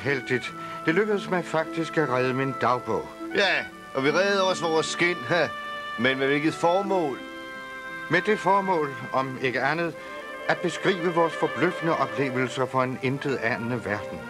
uheldigt. Det lykkedes mig faktisk at redde min dagbog. Ja, og vi reddede også vores skin, men med hvilket formål? Med det formål, om ikke andet, at beskrive vores forbløffende oplevelser for en intetanende verden.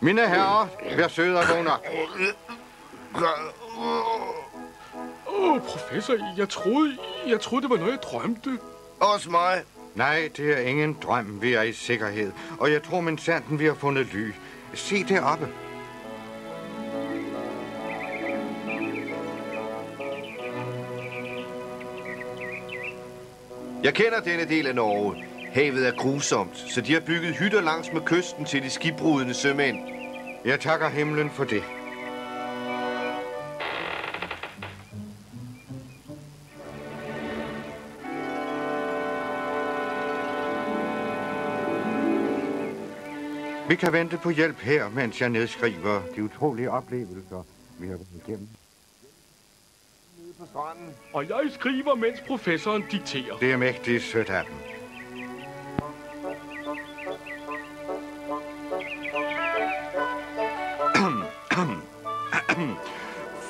Mine herrer, vær søde og vågn op. Professor, jeg troede, det var noget, jeg drømte. Også mig. Nej, det er ingen drøm. Vi er i sikkerhed. Og jeg tror, minsandten vi har fundet ly. Se deroppe. Jeg kender denne del af Norge. Havet er grusomt, så de har bygget hytter langs med kysten til de skibbrudende sømænd. Jeg takker himlen for det. Vi kan vente på hjælp her, mens jeg nedskriver de utrolige oplevelser, vi har været igennem. På stranden. Og jeg skriver, mens professoren dikterer. Det er mægtigt sødt af dem.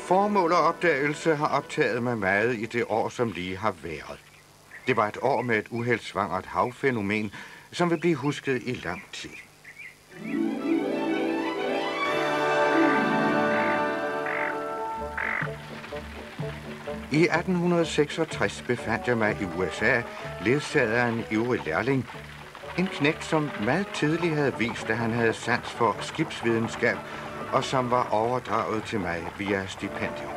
Formål og opdagelse har optaget mig meget i det år, som lige har været. Det var et år med et uheldsvangert havfænomen, som vil blive husket i lang tid. I 1866 befandt jeg mig i USA, ledsaget af en ivrig lærling. En knægt, som meget tidligt havde vist, at han havde sans for skibsvidenskab, og som var overdraget til mig via stipendium.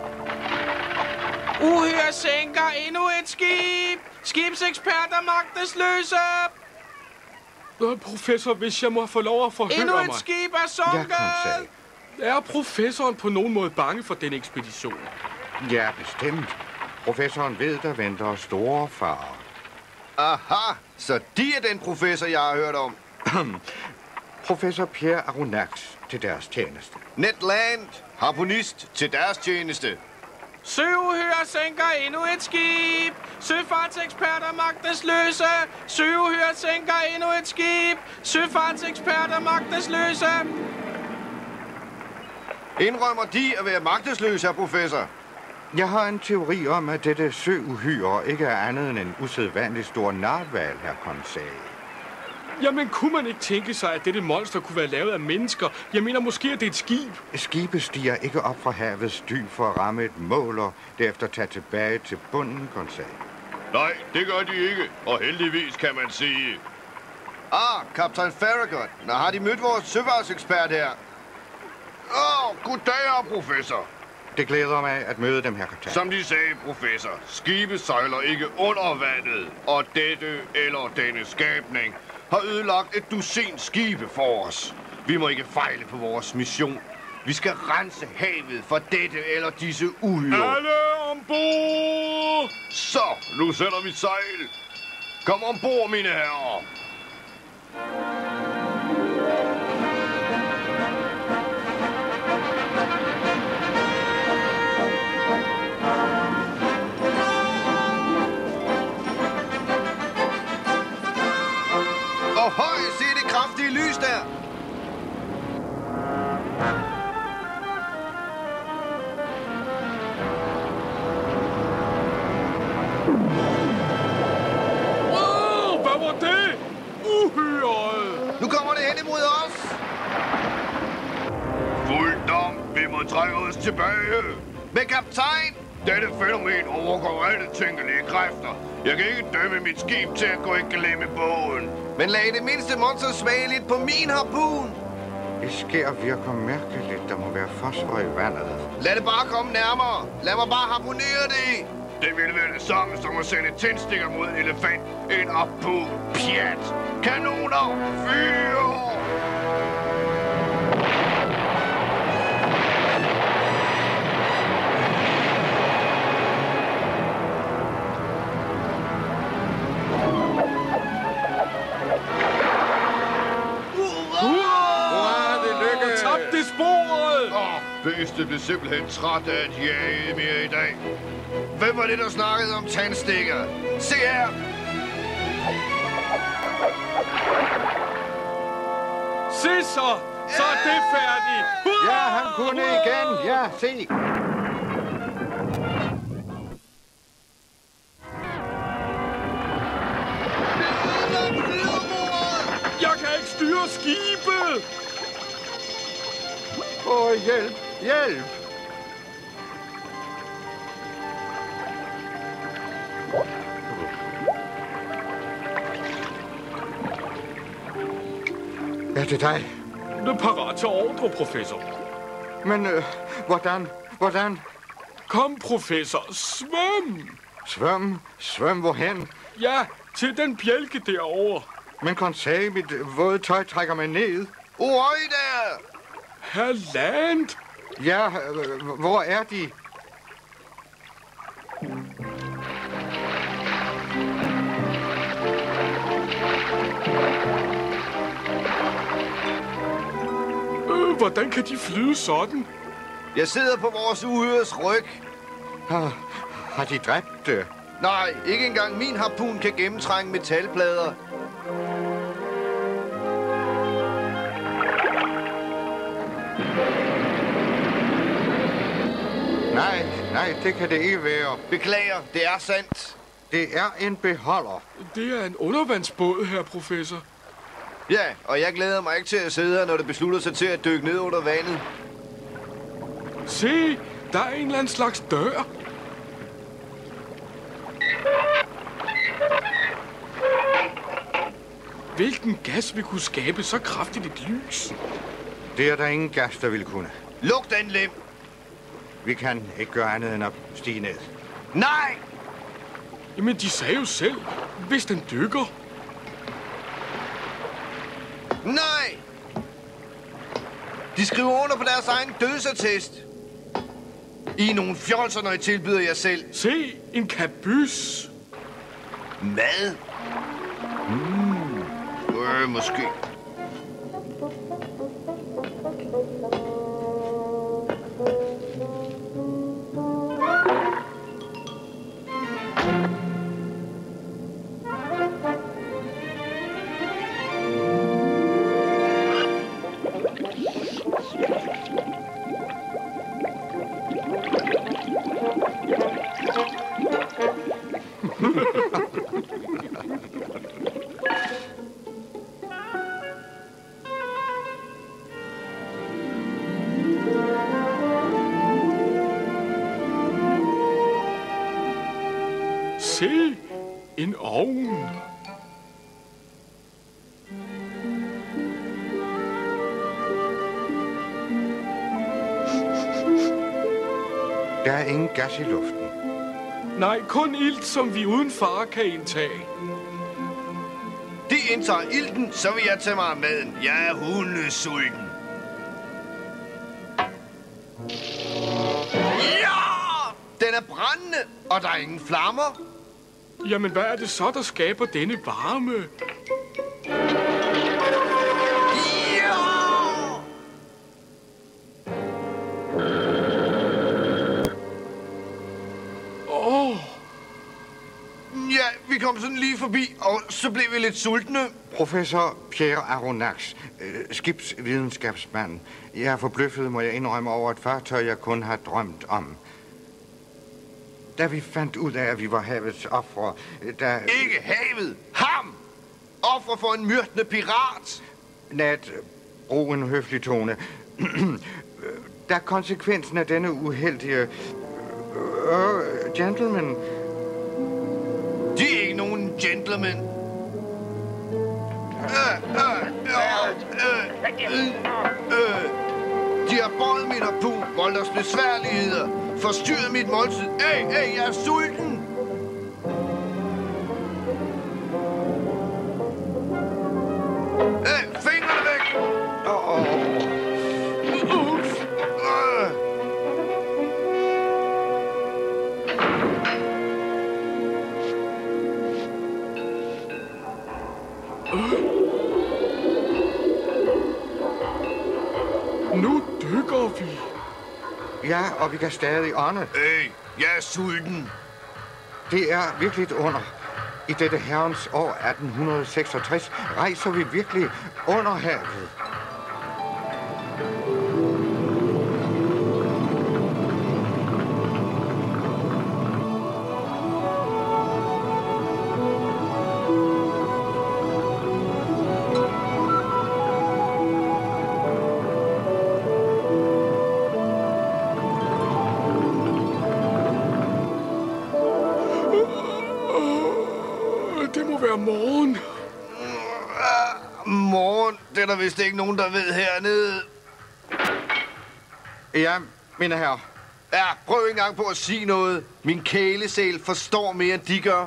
Uhyre sænker endnu et skib! Skibseksperter magtesløse! Professor, hvis jeg må få lov at forhøre endnu mig. Et skib er sunket! Er professoren på nogen måde bange for den ekspedition? Ja, bestemt. Professoren ved, der venter store farer. Aha, så de er den professor, jeg har hørt om. Professor Pierre Aronnax til deres tjeneste. Ned Land, harpunist til deres tjeneste. Søuhyre sænker endnu et skib! Søfartseksperter magtesløse! Søuhyre sænker endnu et skib! Søfartseksperter magtesløse! Indrømmer de at være magtesløse, herr professor? Jeg har en teori om, at dette søuhyre ikke er andet end en usædvanlig stor narval, herr Conseil. Jamen, kunne man ikke tænke sig, at dette monster kunne være lavet af mennesker? Jeg mener måske, at det er et skib. Skibet stiger ikke op fra havets dyb for at ramme et mål og derefter tage tilbage til bunden, Conseil. Nej, det gør de ikke, og heldigvis kan man sige. Kaptajn Farragut. Nå, har de mødt vores søfartsekspert her? Goddag, herr professor. Det glæder mig at møde dem, herr kaptajn. Som de sagde, professor, skibet sejler ikke under vandet, og dette eller denne skabning har ødelagt et dusin skibe for os. Vi må ikke fejle på vores mission. Vi skal rense havet for dette eller disse uhyrer. Alle ombord! Så, nu sætter vi sejl. Kom ombord, mine herrer. Høj, se det kraftige lys der. Wow, hvad var det? Nu kommer det hen imod os! Fuldt om, vi må trække os tilbage. Men kaptajn! Dette fænomen overgår alle tænkelige kræfter. Jeg kan ikke dømme mit skib til at gå i glemme båden. Men lad det mindste monster smage lidt på min harpun. Det sker virker mærkeligt. Der må være fosfor i vandet. Lad det bare komme nærmere. Lad mig bare harpunere det. Det ville være det samme som at sende tændstikker mod en elefant. En harpun. Pjat. Kanoner. Fyr. Tabte sporet! Bæstet blev simpelthen træt af at jage mere i dag. Hvem var det, der snakkede om tandstikker? Se her! Se så! Så er det færdigt! Ja, han kunne igen. Ja, se. Jeg kan ikke styre skibet! Hjælp, hjælp. Er det dig? Du er parat til ordre, professor. Men hvordan? Kom, professor. Svøm! Svøm hvorhen? Ja, til den bjælke derovre. Men konsag, mit våde tøj trækker mig ned. Ohøj der! Herland! Ja, hvor er de? Hvordan kan de flyde sådan? Jeg sidder på vores uhyres ryg. Har de dræbt det? Nej, ikke engang min harpun kan gennemtrænge metalplader. Nej, det kan det ikke være. Beklager, det er sandt. Det er en beholder. Det er en undervandsbåd, herr professor. Ja, og jeg glæder mig ikke til at sidde her, når det beslutter sig til at dykke ned under vandet. Se, der er en eller anden slags dør. Hvilken gas vil kunne skabe så kraftigt et lys? Det er der ingen gas, der vil kunne. Luk den lem! Vi kan ikke gøre andet end at stige ned. Nej! Jamen, de sagde jo selv, hvis den dykker. Nej! De skriver under på deres egen dødsattest. I er nogle fjolser, når I tilbyder jer selv. Se, en kabys. Mad? Måske. Se, en ovn. Der er ingen gas i luften. Nej, kun ilt, som vi uden fare kan indtage. De indtager ilten, så vil jeg tage mig af maden. Jeg er hundesulten. Ja! Den er brændende, og der er ingen flammer. Jamen, hvad er det så, der skaber denne varme? Ja! Ja, vi kom sådan lige forbi, og så blev vi lidt sultne. Professor Pierre Aronnax, skibsvidenskabsmand. Jeg er forbløffet, må jeg indrømme, over et fartøj, jeg kun har drømt om. Da vi fandt ud af, at vi var havets ofre, Ikke havet! Ham! Offer for en myrdende pirat! Nat, brug en høflig tone. Da konsekvensen af denne uheldige... gentleman... De er ikke nogen gentlemen. De har båret min harpun, voldt os besværligheder, forstyrret mit måltid. Hey, jeg er sulten! Fingrene væk! Nu dykker vi. Ja, og vi kan stadig ånde. Hey, jeg er sulten. Det er virkelig et under. I dette herrens år 1866 rejser vi virkelig under havet. Det må være morgen. Morgen, det er der vist ikke nogen, der ved hernede. Ja, mine herrer. Ja, prøv ikke engang på at sige noget. Min kælesæl forstår mere, end de gør.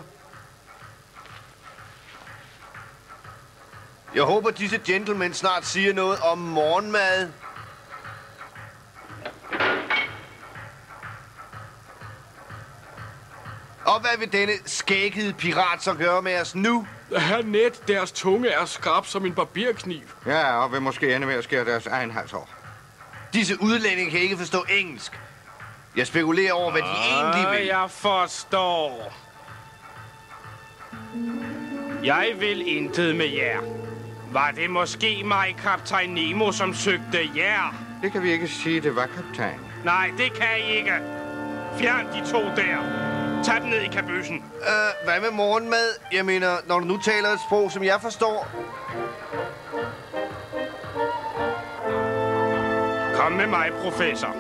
Jeg håber, disse gentlemen snart siger noget om morgenmad. Og hvad vil denne skæggede pirat så gøre med os nu? Herr Net, deres tunge er skarp som en barberkniv. Ja, og vil måske ende med at skære deres egen hals over. Disse udlændinge kan ikke forstå engelsk. Jeg spekulerer over, hvad de egentlig vil. Jeg forstår. Jeg vil intet med jer. Var det måske mig, kaptajn Nemo, som søgte jer? Det kan vi ikke sige, det var kaptajn. Nej, det kan I ikke. Fjern de to der. Tag den ned i kabøssen. Hvad med morgenmad? Jeg mener, når du nu taler et sprog, som jeg forstår. Kom med mig, professor.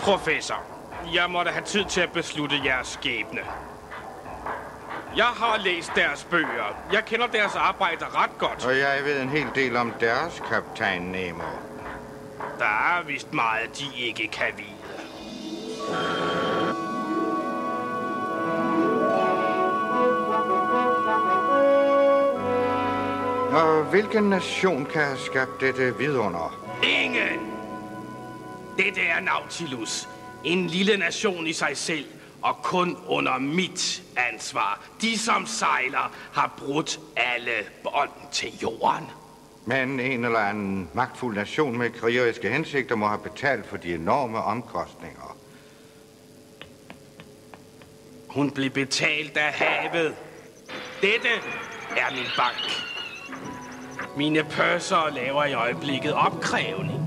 Professor, jeg måtte have tid til at beslutte jeres skæbne. Jeg har læst deres bøger. Jeg kender deres arbejde ret godt. Og jeg ved en hel del om deres kaptajn Nemo. Der er vist meget, de ikke kan vide. Og hvilken nation kan have skabt dette vidunder? Ingen! Dette er Nautilus. En lille nation i sig selv, og kun under mit ansvar. De, som sejler, har brudt alle bånd til jorden. Men en eller anden magtfuld nation med krigeriske hensigter må have betalt for de enorme omkostninger. Hun blev betalt af havet. Dette er min bank. Mine purser laver i øjeblikket opkrævning.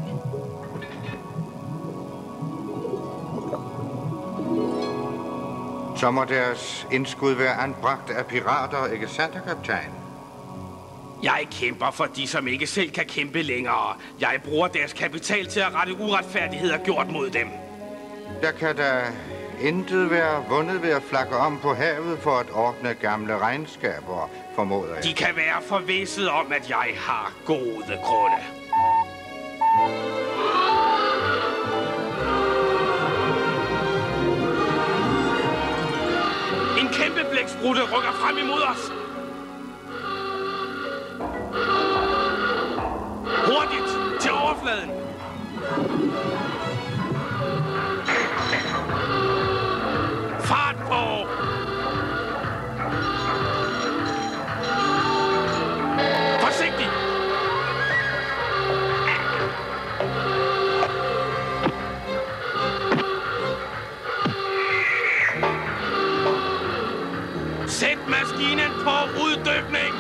Så må deres indskud være anbragt af pirater, ikke sandt, kaptajn? Jeg kæmper for de, som ikke selv kan kæmpe længere. Jeg bruger deres kapital til at rette uretfærdigheder gjort mod dem. Der kan da intet være vundet ved at flakke om på havet for at ordne gamle regnskaber, formoder jeg. De kan være forvisset om, at jeg har gode grunde. En kæmpe blæksprutte rykker frem imod os. Hurtigt til overfladen. Fart på! Forsigtig! Sæt maskinen på uddybning!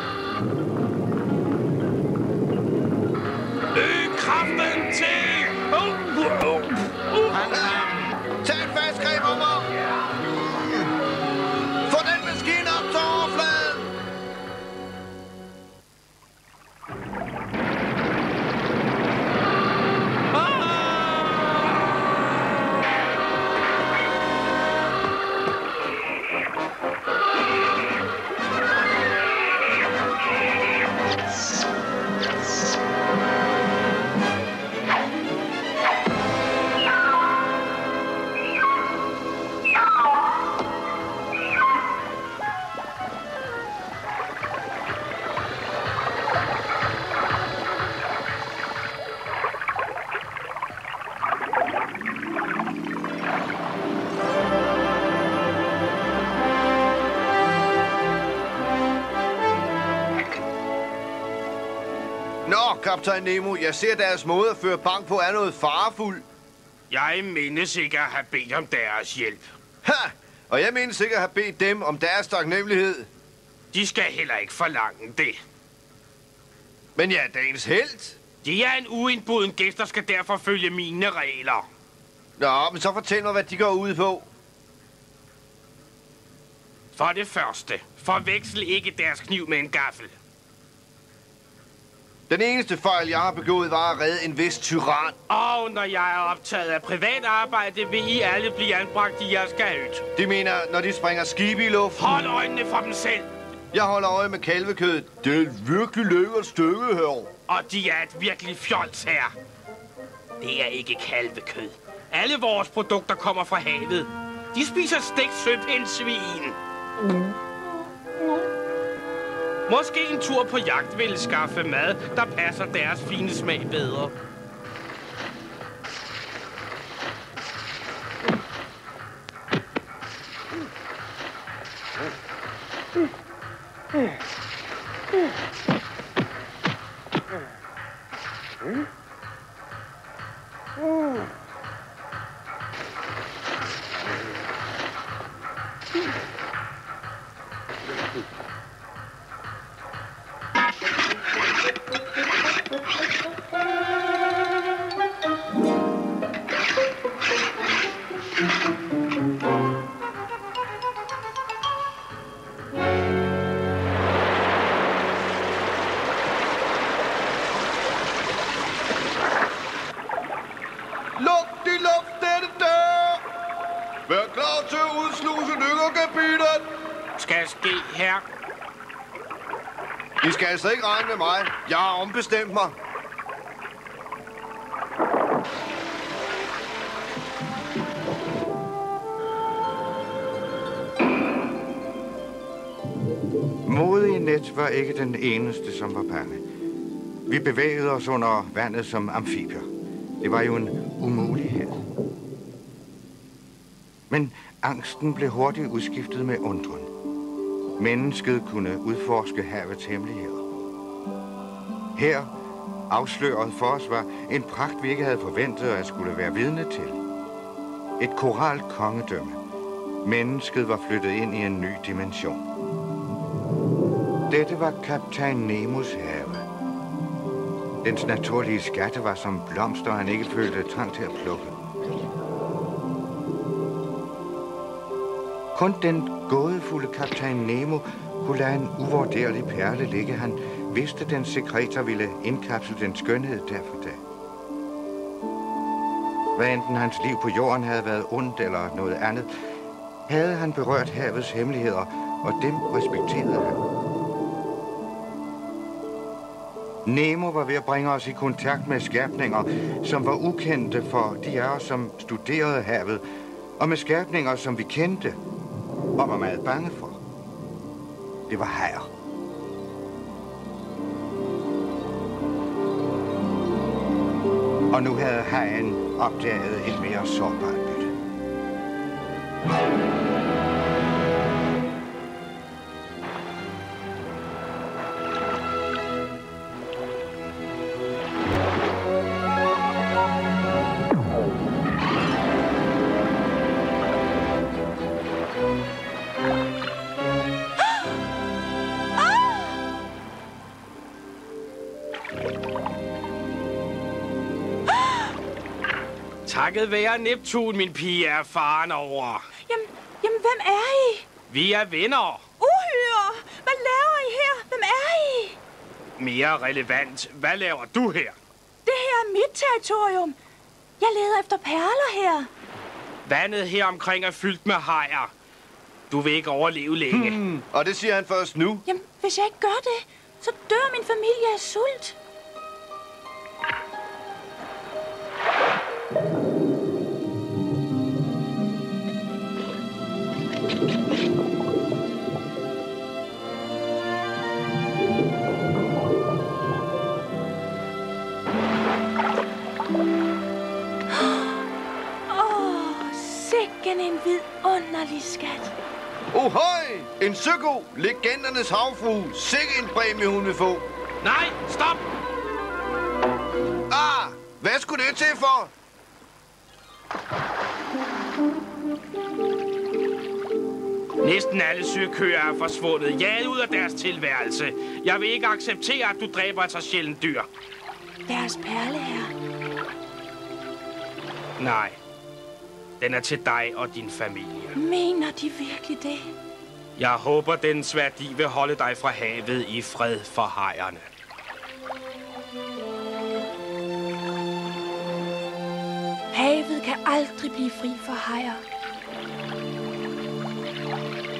Øg kraften til! Tag et fast greb om mig! Få den maskine op til overfladen! Nå, kaptajn Nemo, jeg ser deres måde at føre bank på er noget farefuld. Jeg mindes ikke at have bedt om deres hjælp. Ha! Og jeg mindes ikke at have bedt dem om deres taknemmelighed. De skal heller ikke forlange det. Men jeg er dagens helt. De er en uindbuden gæst, der skal derfor følge mine regler. Nå, men så fortæl mig, hvad de går ud på. For det første, forveksel ikke deres kniv med en gaffel. Den eneste fejl, jeg har begået, var at redde en vis tyran. Og når jeg er optaget af privat arbejde, vil I alle blive anbragt i jeres kahyt. De mener, når de springer skibe i luften. Hold øjnene for dem selv. Jeg holder øje med kalvekødet. Det er et virkelig lækkert stykke her. Og de er et virkelig fjols her. Det er ikke kalvekød. Alle vores produkter kommer fra havet. De spiser stegt søpindsvin. Måske en tur på jagt vil skaffe mad, der passer deres fine smag bedre. Vær klar til at udsluse dykkerkabinen. Skal ske her. I skal altså ikke regne med mig. Jeg har ombestemt mig. Modige net var ikke den eneste, som var bange. Vi bevægede os under vandet som amfibier. Det var jo en umulighed. Men angsten blev hurtigt udskiftet med undren. Mennesket kunne udforske havets hemmeligheder. Her, afsløret for os, var en pragt, vi ikke havde forventet at skulle være vidne til. Et koralt kongedømme. Mennesket var flyttet ind i en ny dimension. Dette var kaptajn Nemos have. Dens naturlige skatte var som blomster, han ikke følte trang til at plukke. Kun den gådefulde kaptajn Nemo kunne lade en uvurderlig perle ligge. Han vidste, den sekreter ville indkapsle den skønhed dag for dag. Hvad enten hans liv på jorden havde været ondt eller noget andet, havde han berørt havets hemmeligheder, og dem respekterede han. Nemo var ved at bringe os i kontakt med skabninger, som var ukendte for de af os, som studerede havet, og med skabninger, som vi kendte og var meget bange for. Det var hajer. Og nu havde hajen opdaget et mere sårbart bytte. Takket være Neptun, min pige, er faren over. Jamen, hvem er I? Vi er venner. Uhyre! Hvad laver I her? Hvem er I? Mere relevant, hvad laver du her? Det her er mit territorium. Jeg leder efter perler her. Vandet her omkring er fyldt med hajer. Du vil ikke overleve længe. Og det siger han først nu. Jamen, hvis jeg ikke gør det, så dør min familie af sult. Sikken en vidunderlig skat. Ohøj! En søko! Legendernes havfrue! Sikke en præmie, hun vil få. Nej, stop! Hvad skulle det til for? Næsten alle søkøer er forsvundet. Jaget ud af deres tilværelse. Jeg vil ikke acceptere, at du dræber et så sjældent dyr. Deres perle her. Nej. Den er til dig og din familie. Mener de virkelig det? Jeg håber, dens værdi vil holde dig fra havet i fred for hajerne. Havet kan aldrig blive fri for hajer.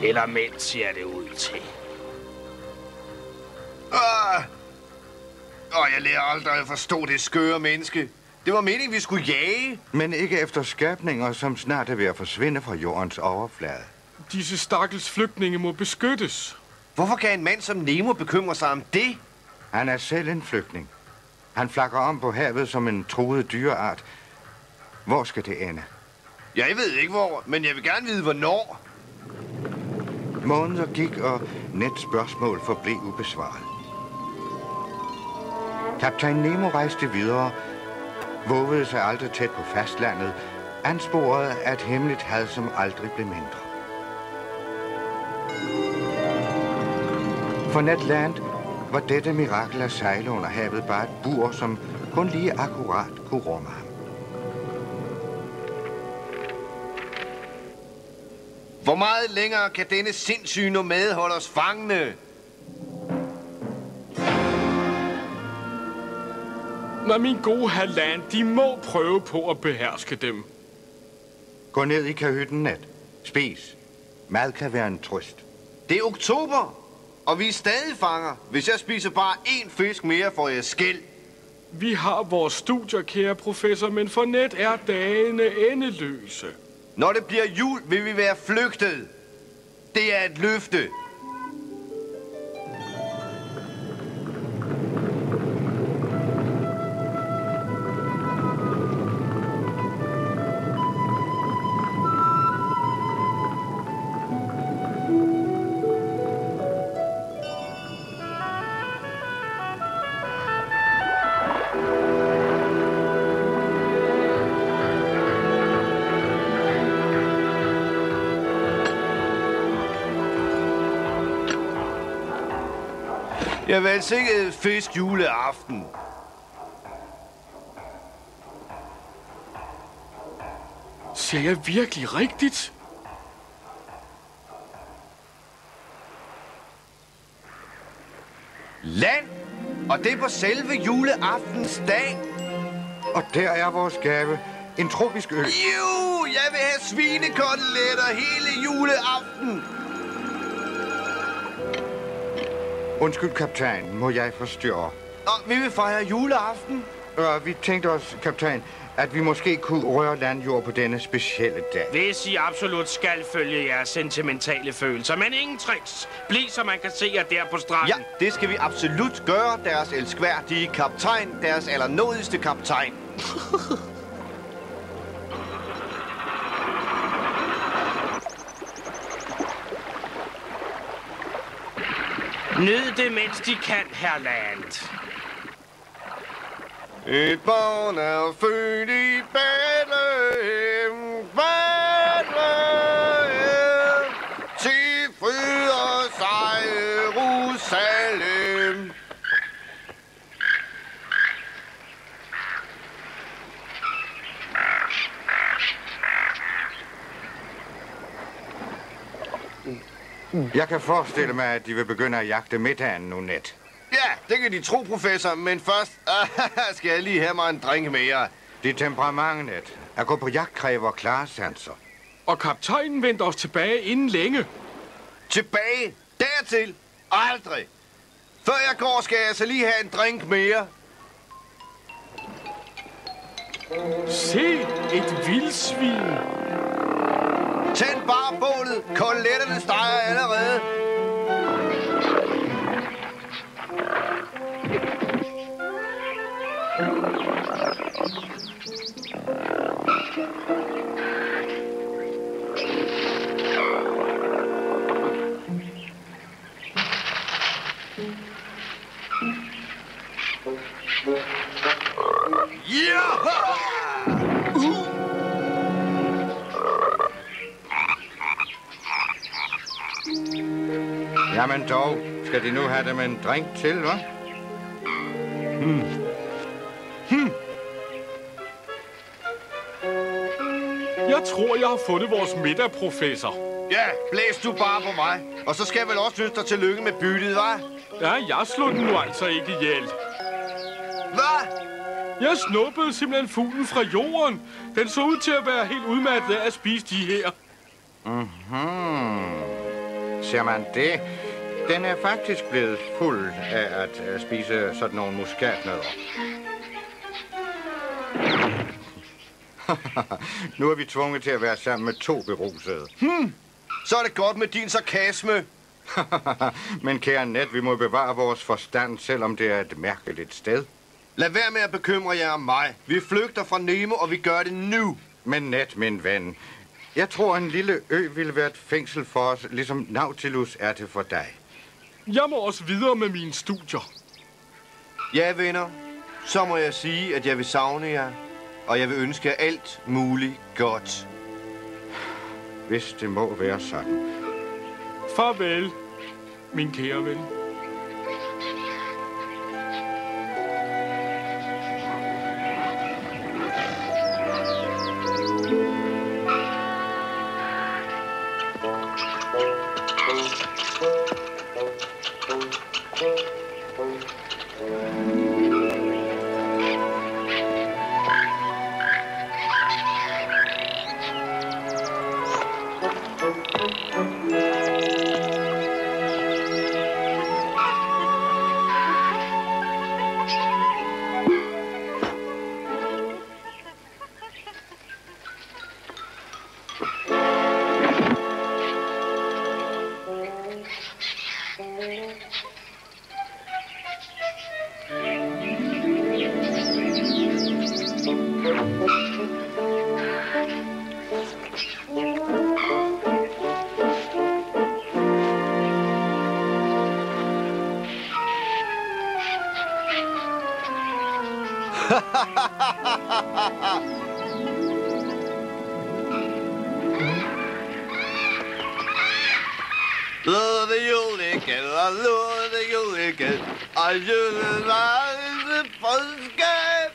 Eller mænd ser det ud til. Jeg lærer aldrig at forstå det skøre menneske. Det var meningen, vi skulle jage. Men ikke efter skabninger, som snart er ved at forsvinde fra jordens overflade. Disse stakkels flygtninge må beskyttes. Hvorfor kan en mand som Nemo bekymre sig om det? Han er selv en flygtning. Han flakker om på havet som en truet dyreart. Hvor skal det ende? Jeg ved ikke hvor, men jeg vil gerne vide, hvornår. Måneder gik, og Nets spørgsmål forblev ubesvaret. Kaptajn Nemo rejste videre, vågede sig aldrig tæt på fastlandet, ansporede af et hemmeligt had, som aldrig blev mindre. For Ned Land var dette mirakel at sejle under havet bare et bur, som kun lige akkurat kunne rumme ham. Hvor meget længere kan denne sindssyge nomade holde os fangende? Når min gode herr Land, de må prøve på at beherske dem. Gå ned i kahytten, Ned. Spis. Mad kan være en trøst. Det er oktober, og vi er stadig fanger. Hvis jeg spiser bare én fisk mere, får jeg skæld. Vi har vores studier, kære professor, men for net er dagene endeløse. Når det bliver jul, vil vi være flygtet. Det er et løfte. Jeg velsignede fisk juleaften. Ser jeg virkelig rigtigt? Land! Og det på selve juleaftens dag. Og der er vores gave. En tropisk ø. Jo, jeg vil have svinekoteletter hele juleaften. Undskyld, kaptajn. Må jeg forstyrre? Og vi vil fejre juleaften. Vi tænkte os, kaptajn, at vi måske kunne røre landjord på denne specielle dag. Hvis I absolut skal følge jeres sentimentale følelser, men ingen tricks. Bliv, så man kan se jer der på stranden. Ja, det skal vi absolut gøre, deres elskværdige kaptajn, deres allernådigste kaptajn. Nyd det, mens de kan, herr Land. Et barn er født i Bethlehem, Bethlehem, til fryder sig Jerusalem. Jeg kan forestille mig, at de vil begynde at jagte middagen nu, Ned. Ja, det kan de tro, professor, men først skal jeg lige have mig en drink mere. Det temperament, Ned. At gå på jagt kræver klare sanser. Og kaptajnen vendte os tilbage inden længe. Tilbage? Dertil? Aldrig. Før jeg går, skal jeg så lige have en drink mere. Se, et vildsvin. Tænd bare bålet. Koteletterne steger allerede. Jamen dog, skal de nu have dem en drink til, hva'? Jeg tror, jeg har fundet vores middag, professor. Ja, blæs du bare på mig. Og så skal jeg vel også ønske dig tillykke med byttet, hva'? Ja, jeg slog den nu altså ikke ihjel. Hvad? Jeg snuppede simpelthen fuglen fra jorden. Den så ud til at være helt udmattet af at spise de her. Ser man det? Den er faktisk blevet fuld af at spise sådan nogle muskatnødder. Nu er vi tvunget til at være sammen med 2 berusede. Så er det godt med din sarkasme. Men kære Ned, vi må bevare vores forstand, selvom det er et mærkeligt sted. Lad være med at bekymre jer om mig. Vi flygter fra Nemo, og vi gør det nu. Men Ned, min ven, jeg tror, en lille ø ville være et fængsel for os, ligesom Nautilus er det for dig. Jeg må også videre med mine studier. Ja, venner. Så må jeg sige, at jeg vil savne jer. Og jeg vil ønske jer alt muligt godt. Hvis det må være sådan. Farvel, min kære ven. Og julevarme påskab.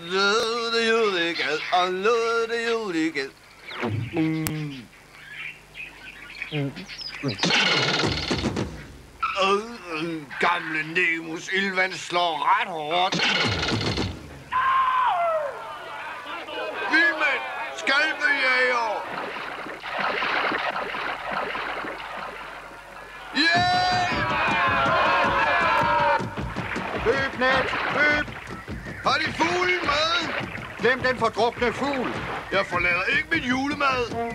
Løde julegad og løde julegad. Gamle Nemos ildvand slår ret hårdt. Vildmænd! Skalpejæger! Løb, Ned! Løb! Har de fuglen med? Glem den fordrukne fugl! Jeg forlader ikke min julemad.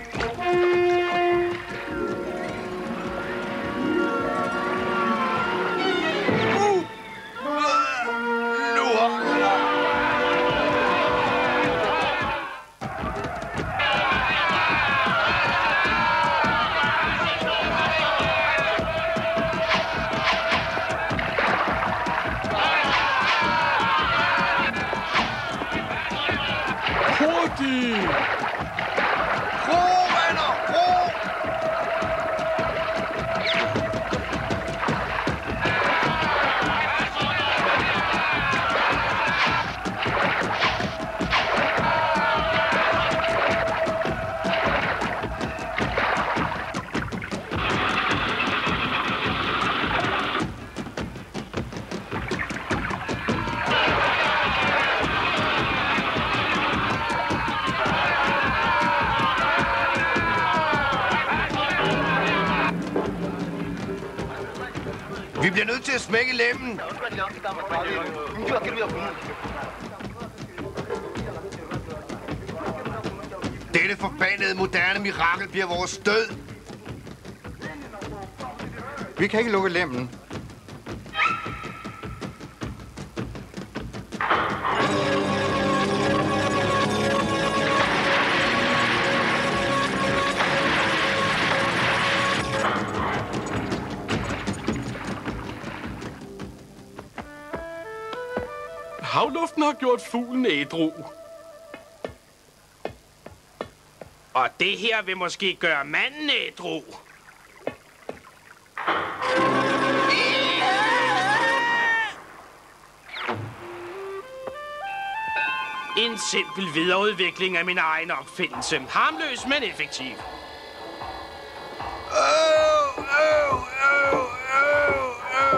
Vi bliver nødt til at smække lemmen. Dette forbandede moderne mirakel bliver vores død. Vi kan ikke lukke lemmen. Havluften har gjort fuglen ædru. Og det her vil måske gøre manden ædru. En simpel videreudvikling af min egen opfindelse. Harmløs, men effektiv.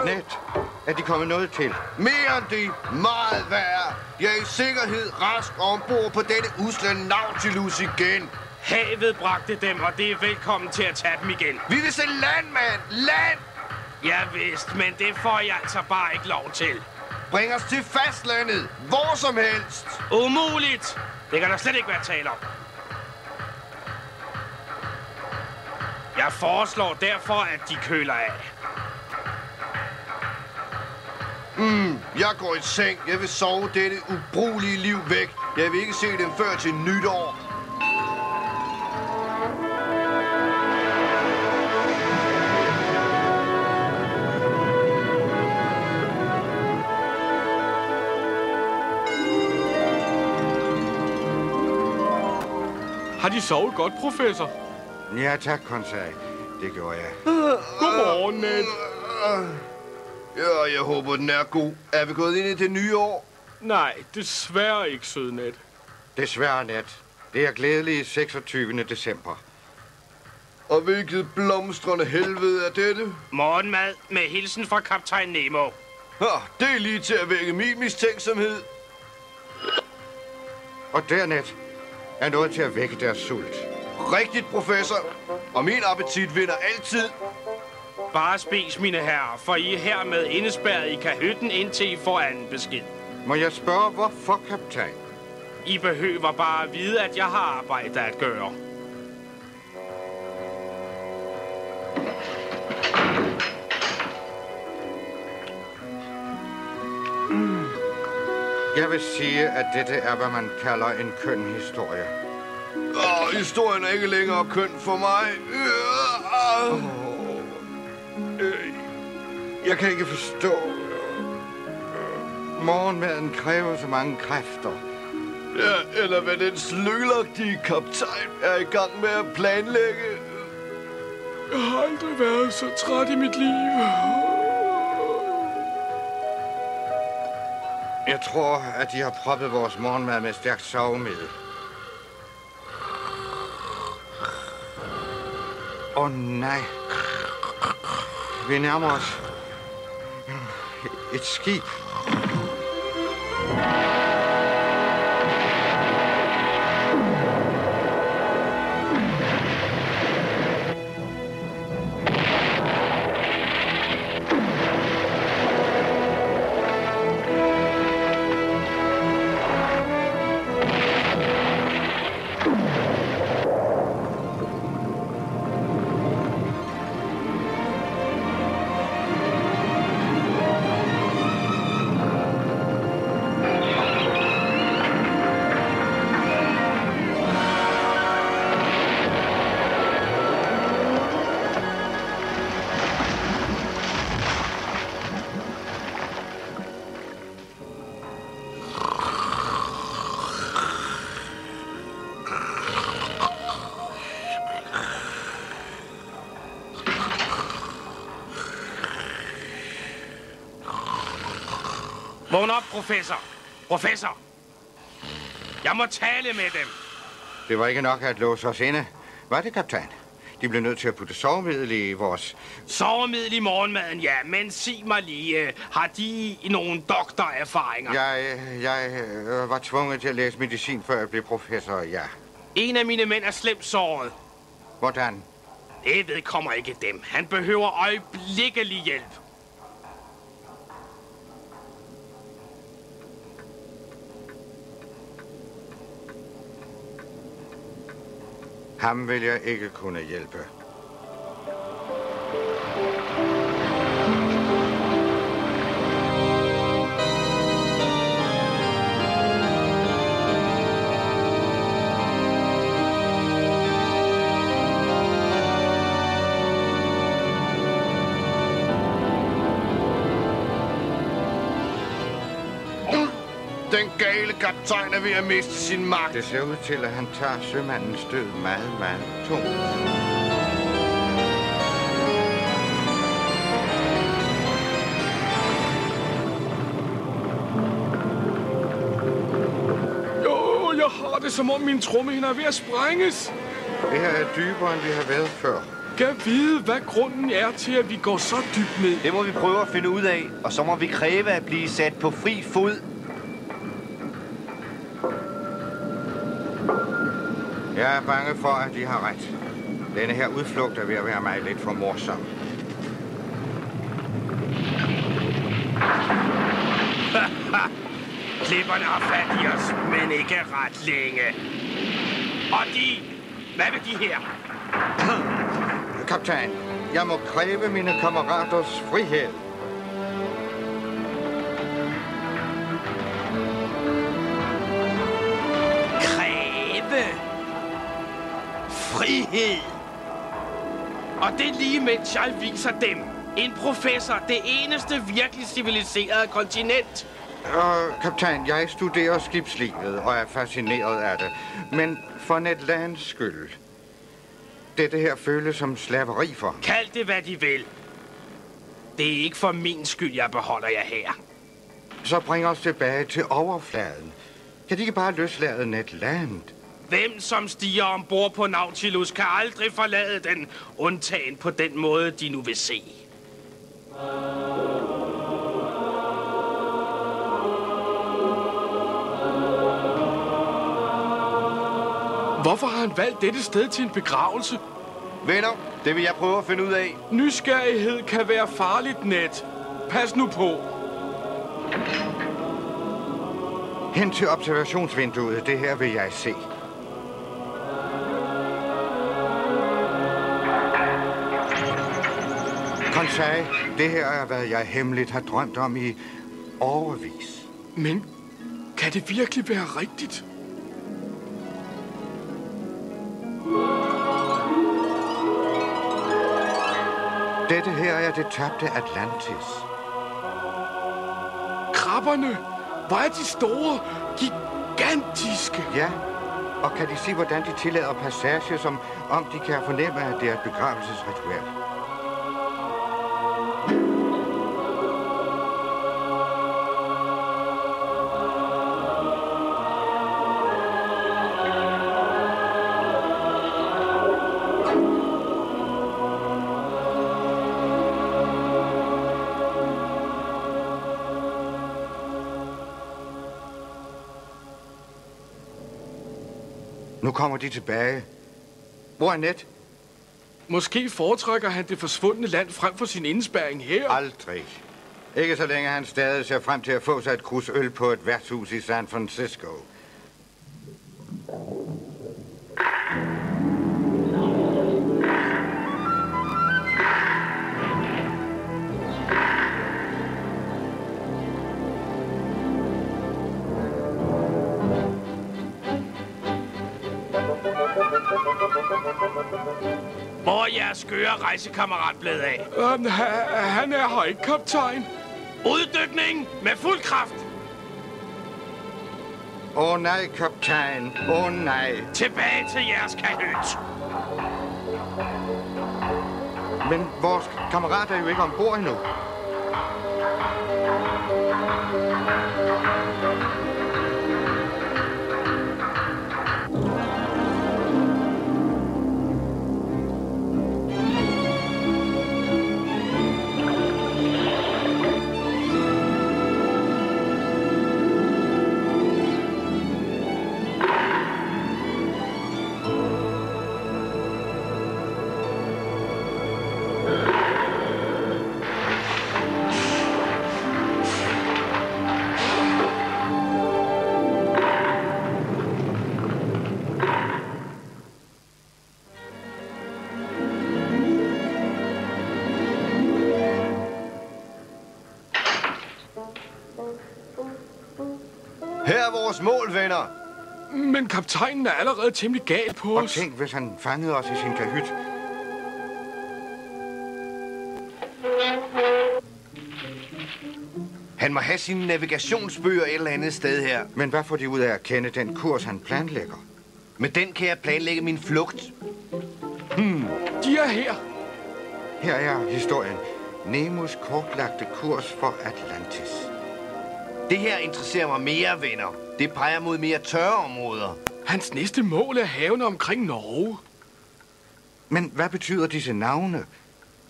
Net, er de kommet noget til? Mere end det, meget værre. Jeg er i sikkerhed rask ombord på denne usle Nautilus igen. Havet bragte dem, og det er velkommen til at tage dem igen. Vi vil se land, mand! Land! Ja vist, men det får jeg altså bare ikke lov til. Bring os til fastlandet, hvor som helst. Umuligt! Det kan der slet ikke være tale om. Jeg foreslår derfor, at de køler af. Jeg går i seng. Jeg vil sove dette ubrugelige liv væk. Jeg vil ikke se dem før til nytår. Har de sovet godt, professor? Ja, tak, konsag. Det gjorde jeg. Godmorgen, Ned. Ja, jeg håber, den er god. Er vi gået ind i det nye år? Nej, desværre ikke, søde Ned. Desværre, Net. Det er glædelige 26. december. Og hvilket blomstrende helvede er dette? Morgenmad med hilsen fra kaptajn Nemo. Det er lige til at vække min mistænksomhed. Og der, Net, er noget til at vække deres sult. Rigtigt, professor. Og min appetit vinder altid. Bare spis, mine herrer, for I er hermed indespærret i kahytten, indtil I får anden besked. Må jeg spørge, hvorfor, kaptajn? I behøver bare at vide, at jeg har arbejde at gøre. Jeg vil sige, at dette er, hvad man kalder en køn historie. Historien er ikke længere køn for mig. Jeg kan ikke forstå. Morgenmaden kræver så mange kræfter. Ja, eller hvad den slyngelagtige kaptajn er i gang med at planlægge. Jeg har aldrig været så træt i mit liv. Jeg tror, at de har proppet vores morgenmad med stærkt sovemiddel. Nej. Vi nærmer os et skib. Vågn op, professor. Professor. Jeg må tale med dem. Det var ikke nok at låse os inde. Var det, kaptajn? De blev nødt til at putte sovemiddel i vores... Sovemiddel i morgenmaden, ja. Men sig mig lige, har de nogle doktorerfaringer? Jeg var tvunget til at læse medicin, før jeg blev professor, ja. En af mine mænd er slemt såret. Hvordan? Det vedkommer ikke dem. Han behøver øjeblikkelig hjælp. Ham vil jeg ikke kunne hjælpe. Den gale kaptajn er ved at miste sin magt. Det ser ud til, at han tager sømandens død meget, meget tungt. Jo, det, som om min trommehinde er ved at sprænges. Det her er dybere, end vi har været før. Kan vide, hvad grunden er til, at vi går så dybt ned. Det må vi prøve at finde ud af, og så må vi kræve at blive sat på fri fod. Jeg er bange for, at de har ret. Denne her udflugt er ved at være mig lidt for morsom. Klipperne har fat i os, men ikke ret længe. Og de... Hvad vil de her? Kaptajn, jeg må kræve mine kammeraters frihed. Kræve? Frihed? Og det lige mens jeg viser dem. En professor, det eneste virkelig civiliserede kontinent. Kaptajn, jeg studerer skibslivet og er fascineret af det. Men for Ned Lands skyld. Dette her føles som slaveri for. Kald det, hvad de vil. Det er ikke for min skyld, jeg beholder jer her. Så bring os tilbage til overfladen. Kan de ikke bare løslade Ned Land? Hvem som stiger ombord på Nautilus kan aldrig forlade den, undtagen på den måde, de nu vil se. Hvorfor har han valgt dette sted til en begravelse? Venner, det vil jeg prøve at finde ud af. Nysgerrighed kan være farligt, Ned. Pas nu på. Hen til observationsvinduet. Det her vil jeg se. Konsej, det her er, hvad jeg hemmeligt har drømt om i årevis. Men kan det virkelig være rigtigt? Dette her er det tabte Atlantis. Krabberne, hvor er de store, gigantiske. Ja, og kan de se, hvordan de tillader passage, som om de kan fornemme, at det er et begravelsesritual? Nu kommer de tilbage. Hvor er Ned? Måske foretrækker han det forsvundne land frem for sin indspærring her. Aldrig. Ikke så længe han stadig ser frem til at få sig et krus øl på et værtshus i San Francisco. Hvor er jeres skøre rejsekammerat blevet af? Han er her ikke, kaptajn. Uddykning med fuld kraft. Åh nej, kaptajn. Åh nej. Tilbage til jeres kahyt. Men vores kammerat er jo ikke ombord endnu. Her er vores mål, venner. Men kaptajnen er allerede temmelig gal på Og os. tænk, hvis han fangede os i sin kahyt. Han må have sine navigationsbøger et eller andet sted her. Men hvad får de ud af at kende den kurs, han planlægger? Med den kan jeg planlægge min flugt. De er her. Her er historien. Nemos kortlagte kurs for Atlantis. Det her interesserer mig mere, venner. Det peger mod mere tørre områder. Hans næste mål er havene omkring Norge. Men hvad betyder disse navne?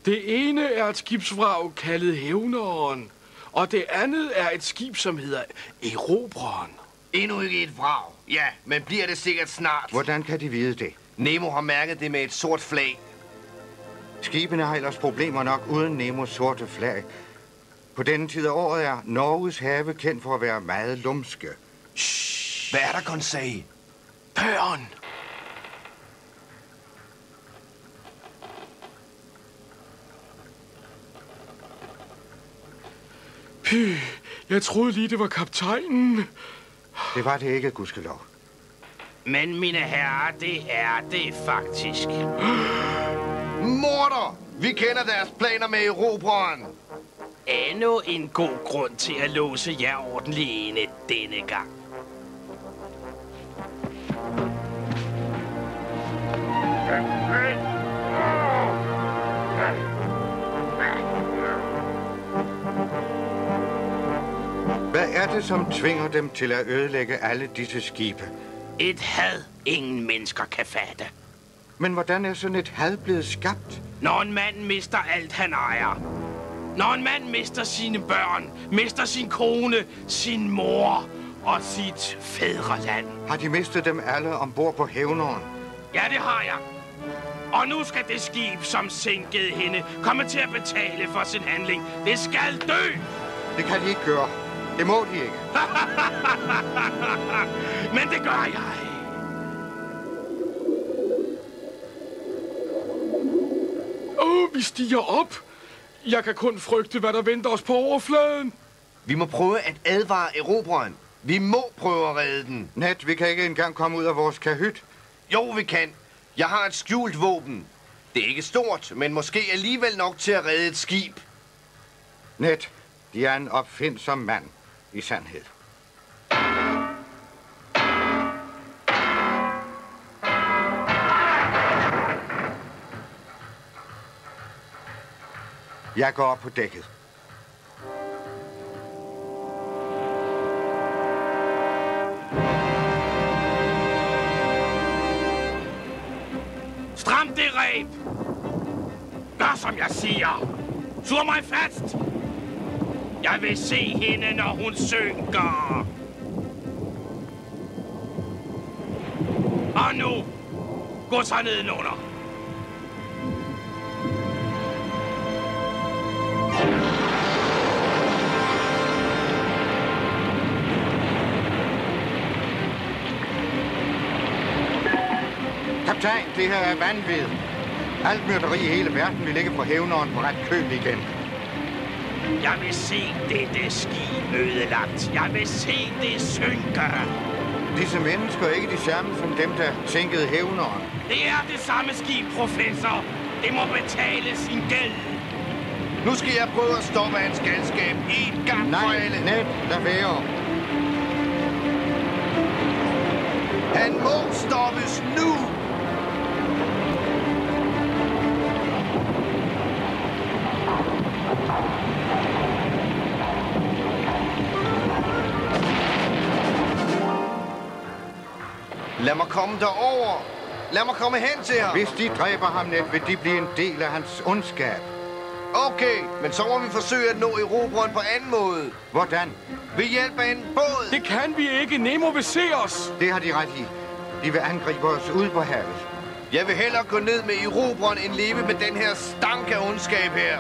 Det ene er et skibsvrag kaldet Hævneren, og det andet er et skib, som hedder Erobreren. Endnu ikke et vrag. Ja, men bliver det sikkert snart. Hvordan kan de vide det? Nemo har mærket det med et sort flag. Skibene har ellers problemer nok uden Nemos sorte flag. På denne tid af året er Norges have kendt for at være meget lumske. Shh. Hvad er der, Conseil? Børn! Jeg troede lige, det var kaptajnen. Det var det ikke, gudskelov. Men mine herrer, det er det faktisk. Morder! Vi kender deres planer med Erobreren. Endnu en god grund til at låse jer ordentligt inde denne gang. Hvad er det, som tvinger dem til at ødelægge alle disse skibe? Et had, ingen mennesker kan fatte. Men hvordan er sådan et had blevet skabt? Når en mand mister alt, han ejer. Når en mand mister sine børn, mister sin kone, sin mor og sit fædreland. Har de mistet dem alle ombord på Hævneren? Ja, det har jeg. Og nu skal det skib, som sænkede hende, komme til at betale for sin handling. Det skal dø! Det kan de ikke gøre. Det må de ikke. Men det gør jeg. Vi stiger op. Jeg kan kun frygte, hvad der venter os på overfladen. Vi må prøve at advare Erobreren. Vi må prøve at redde den. Nat, vi kan ikke engang komme ud af vores kahyt. Jo, vi kan. Jeg har et skjult våben. Det er ikke stort, men måske alligevel nok til at redde et skib. Net, de er en opfindsom mand, i sandhed. Jeg går op på dækket. Stram det reb! Gør som jeg siger! Sur mig fast! Jeg vil se hende, når hun synker! Og nu! Gå så nedenunder! Kaptajn, det her er vanvid. Alt myrderi i hele verden vil ligge på Hævneren på ret køl igen. Jeg vil se dette skib ødelagt. Jeg vil se det synke. Disse mennesker er ikke de samme som dem, der sænkede Hævneren. Det er det samme skib, professor. Det må betale sin gæld. Nu skal jeg prøve at stoppe hans galskab en gang for alle. Nej, Ned, lad være. Han må stoppes nu. Lad mig komme derover. Lad mig komme hen til ham. Hvis de dræber ham, Ned, vil de blive en del af hans ondskab. Okay, men så må vi forsøge at nå Erobreren på anden måde. Hvordan? Ved hjælp af en båd. Det kan vi ikke. Nemo vil se os. Det har de ret i. De vil angribe os ude på havet. Jeg vil hellere gå ned med Erobreren end leve med den her stank af ondskab her.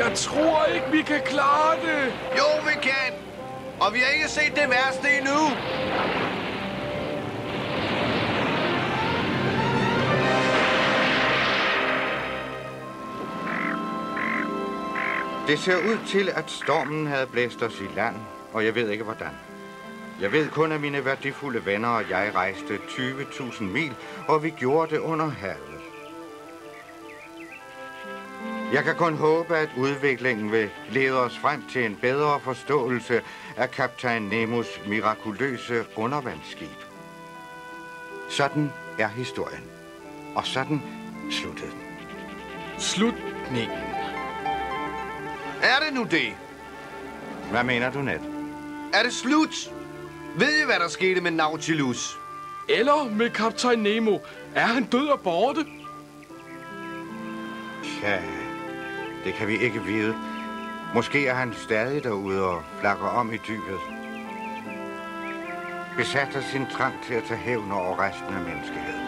Jeg tror ikke, vi kan klare det. Jo, vi kan. Og vi har ikke set det værste endnu. Det ser ud til, at stormen havde blæst os i land, og jeg ved ikke hvordan. Jeg ved kun, at mine værdifulde venner og jeg rejste 20.000 mil, og vi gjorde det under havet. Jeg kan kun håbe, at udviklingen vil lede os frem til en bedre forståelse af kaptajn Nemos mirakuløse undervandsskib. Sådan er historien. Og sådan sluttede den. Slutningen. Er det nu det? Hvad mener du, Ned? Er det slut? Ved I, hvad der skete med Nautilus? Eller med kaptajn Nemo. Er han død og borte? Ja, det kan vi ikke vide. Måske er han stadig derude og flakker om i dybet. Besat af sin trang til at tage hævn over resten af menneskeheden.